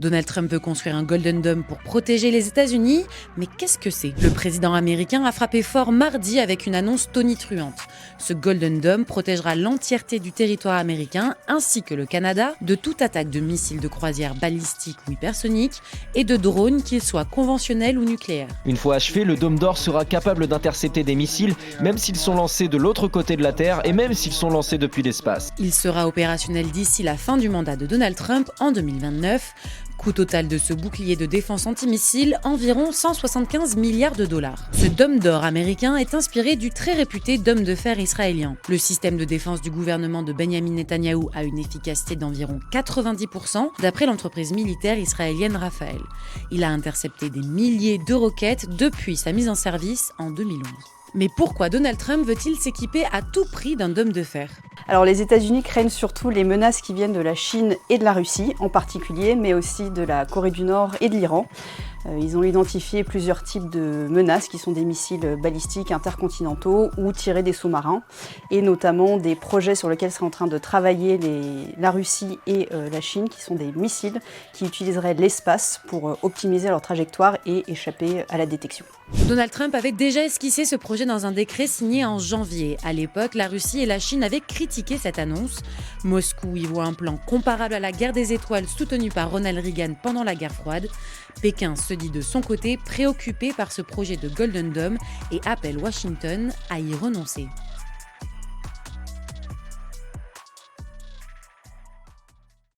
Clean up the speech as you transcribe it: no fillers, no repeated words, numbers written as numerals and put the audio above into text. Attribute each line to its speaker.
Speaker 1: Donald Trump veut construire un Golden Dome pour protéger les États-Unis, mais qu'est-ce que c'est? Le président américain a frappé fort mardi avec une annonce tonitruante. Ce Golden Dome protégera l'entièreté du territoire américain ainsi que le Canada de toute attaque de missiles de croisière balistiques ou hypersoniques et de drones, qu'ils soient conventionnels ou nucléaires.
Speaker 2: Une fois achevé, le Dôme d'Or sera capable d'intercepter des missiles, même s'ils sont lancés de l'autre côté de la Terre et même s'ils sont lancés depuis l'espace.
Speaker 1: Il sera opérationnel d'ici la fin du mandat de Donald Trump en 2029. Coût total de ce bouclier de défense antimissile, environ 175 milliards de dollars. Ce Dôme d'Or américain est inspiré du très réputé Dôme de fer israélien. Le système de défense du gouvernement de Benjamin Netanyahou a une efficacité d'environ 90%, d'après l'entreprise militaire israélienne Rafael. Il a intercepté des milliers de roquettes depuis sa mise en service en 2011. Mais pourquoi Donald Trump veut-il s'équiper à tout prix d'un dôme de fer?
Speaker 3: Alors les États-Unis craignent surtout les menaces qui viennent de la Chine et de la Russie en particulier, mais aussi de la Corée du Nord et de l'Iran. Ils ont identifié plusieurs types de menaces qui sont des missiles balistiques intercontinentaux ou tirés des sous-marins, et notamment des projets sur lesquels seraient en train de travailler la Russie et la Chine, qui sont des missiles qui utiliseraient l'espace pour optimiser leur trajectoire et échapper à la détection.
Speaker 1: Donald Trump avait déjà esquissé ce projet dans un décret signé en janvier. À l'époque, la Russie et la Chine avaient critiqué cette annonce. Moscou y voit un plan comparable à la guerre des étoiles soutenue par Ronald Reagan pendant la guerre froide. Pékin se dit de son côté préoccupé par ce projet de Golden Dome et appelle Washington à y renoncer.